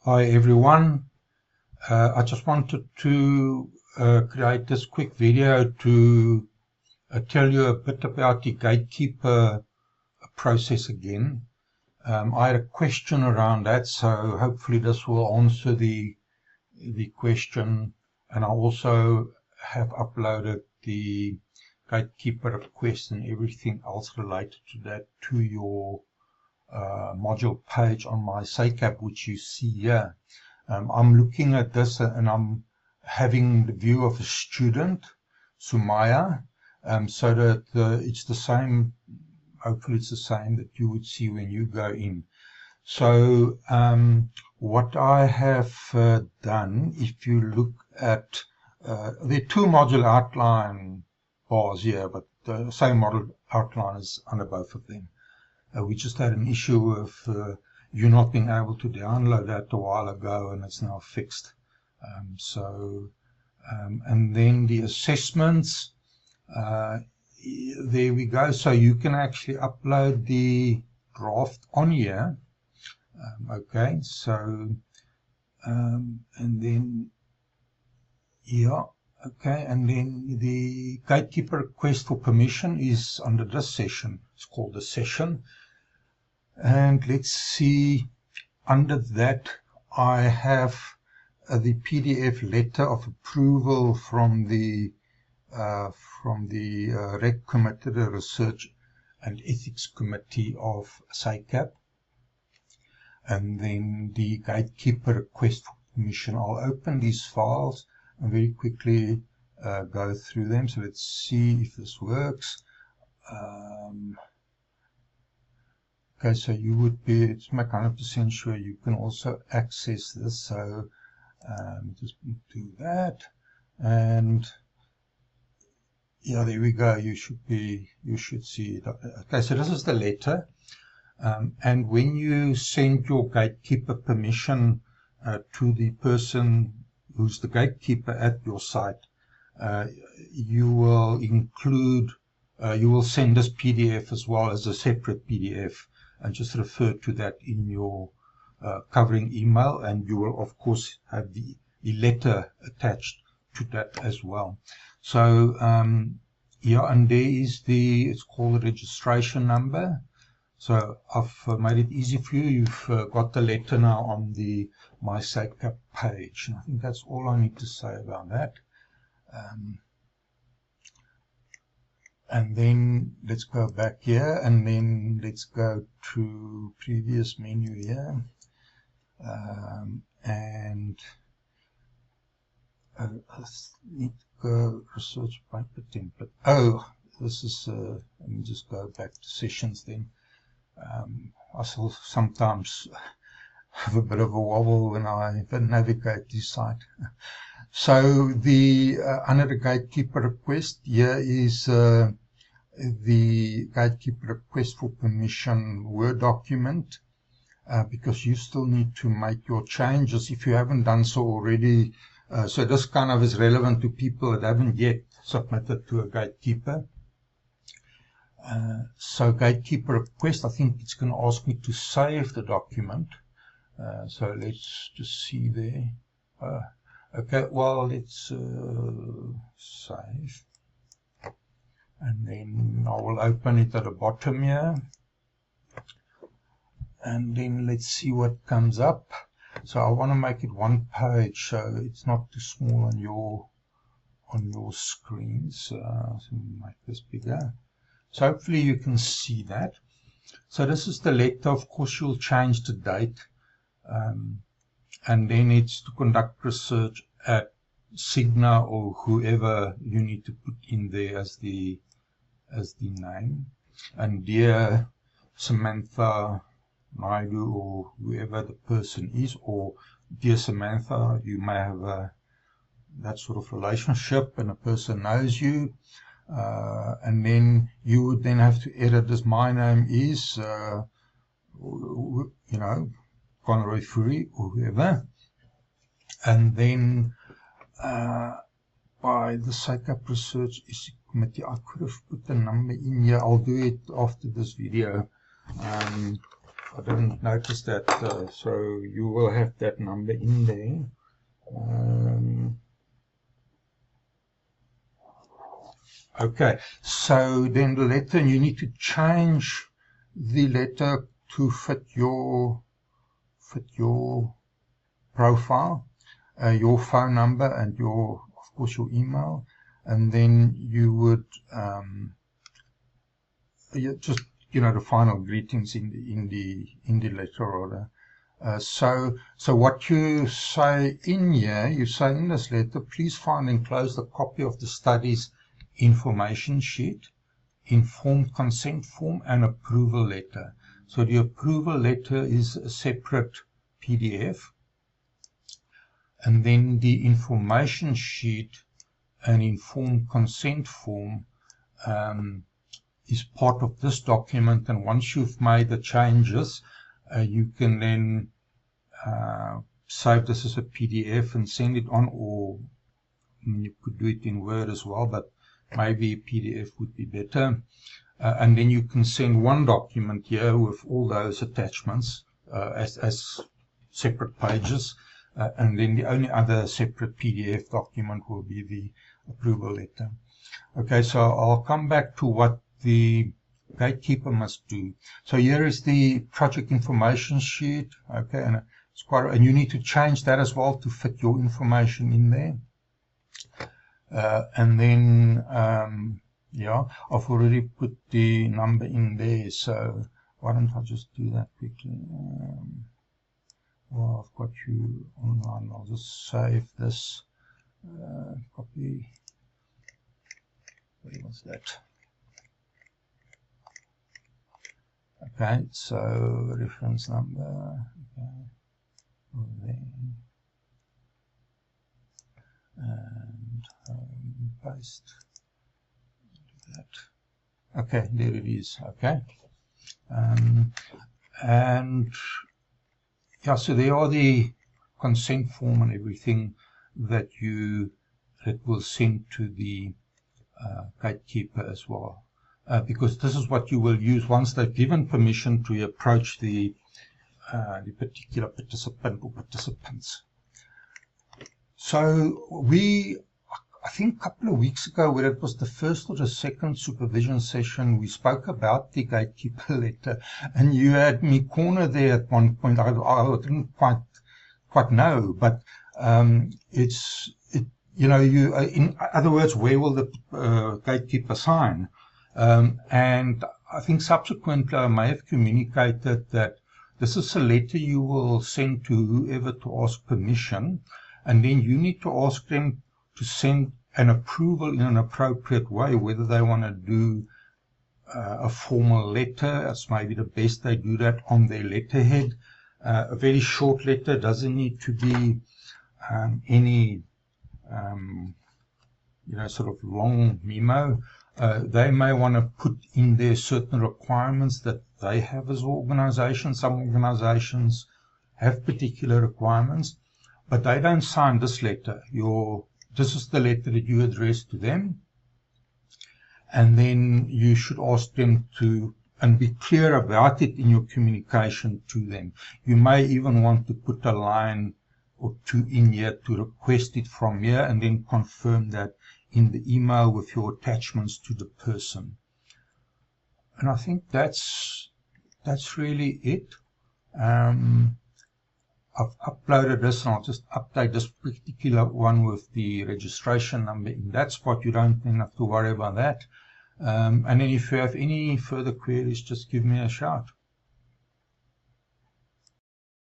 Hi everyone, I just wanted to create this quick video to tell you a bit about the Gatekeeper process again. I had a question around that, so hopefully this will answer the question, and I also have uploaded the Gatekeeper request and everything else related to that to your module page on my SACAP, which you see here. I'm looking at this and I'm having the view of a student, Sumaya, so that it's the same, hopefully it's the same that you would see when you go in. So what I have done, if you look at, there are two module outline bars here, but the same module outline is under both of them. We just had an issue of you not being able to download that a while ago, and it's now fixed. And then the assessments, there we go. So you can actually upload the draft on here. Okay, so, and then, yeah, okay, and then the Gatekeeper request for permission is under this session. It's called the session. And let's see, under that I have the PDF letter of approval from the REC Committee, the Research and Ethics Committee of SACAP, and then the Gatekeeper request for permission. I'll open these files and very quickly go through them. So let's see if this works. Okay, so you would be, to make 100% sure, you can also access this. So just do that, and yeah, there we go. You should see it. Okay, so this is the letter, and when you send your Gatekeeper permission to the person who's the gatekeeper at your site, you will include, you will send this PDF as well as a separate PDF. And just refer to that in your covering email, and you will of course have the letter attached to that as well. So yeah, and there is it's called the registration number. So I've made it easy for you. You've got the letter now on the My SACAP page, and I think that's all I need to say about that. And then let's go back here, and then let's go to previous menu here, and I need to go research paper template. Oh, this is, let me just go back to sessions then. I still sometimes have a bit of a wobble when I navigate this site. So the under the Gatekeeper request, here is the Gatekeeper request for permission Word document, because you still need to make your changes if you haven't done so already. So this kind of is relevant to people that haven't yet submitted to a Gatekeeper. So Gatekeeper request, I think it's going to ask me to save the document. So let's just see there. Okay, well, let's save. And then I will open it at the bottom here. And then let's see what comes up. So I want to make it one page, so it's not too small on your screen. So make this bigger. So hopefully you can see that. So this is the letter. Of course, you'll change the date. And then it's to conduct research at Cigna or whoever you need to put in there as the name. And dear Samantha Naidu, or whoever the person is, or dear Samantha, you may have that sort of relationship and a person knows you. And then you would then have to edit this. My name is, you know, Conroy Fury or whoever, and then by the SACAP Research Committee, I could have put the number in here. I'll do it after this video. I didn't notice that, so you will have that number in there. Okay, so then the letter, you need to change the letter to fit your profile, your phone number, and of course your email, and then you would just the final greetings in the letter order. So what you say in here, you say in this letter, please find enclosed a copy of the study's information sheet, informed consent form, and approval letter. So the approval letter is a separate PDF, and then the information sheet and informed consent form is part of this document. And once you've made the changes, you can then save this as a PDF and send it on, or you could do it in Word as well, but maybe a PDF would be better. And then you can send one document here with all those attachments as separate pages, and then the only other separate PDF document will be the approval letter. Okay, so I'll come back to what the Gatekeeper must do. So here is the project information sheet. Okay, and and you need to change that as well to fit your information in there. And then yeah, I've already put the number in there, so why don't I just do that quickly? Well, I've got you online. I'll just save this copy. Where was that? Okay, so reference number. Okay, there. And paste that. Okay, there it is. Okay, and yeah, so there are the consent form and everything that will send to the Gatekeeper as well, because this is what you will use once they've given permission to approach the particular participant or participants. So I think a couple of weeks ago, whether it was the first or the second supervision session, we spoke about the Gatekeeper letter, and you had me cornered there at one point. I didn't quite know, but in other words, where will the Gatekeeper sign? And I think subsequently I may have communicated that this is a letter you will send to whoever to ask permission, and then you need to ask them to send an approval in an appropriate way, whether they want to do a formal letter. That's maybe the best they do that on their letterhead. A very short letter, doesn't need to be any sort of long memo. They may want to put in there certain requirements that they have as organizations. Some organizations have particular requirements, but they don't sign this letter. This is the letter that you address to them, and then you should ask them to, and be clear about it in your communication to them. You may even want to put a line or two in here to request it from here, and then confirm that in the email with your attachments to the person. And I think that's really it. I've uploaded this, and I'll just update this particular one with the registration number in that spot. You don't then have to worry about that. And then if you have any further queries, just give me a shout.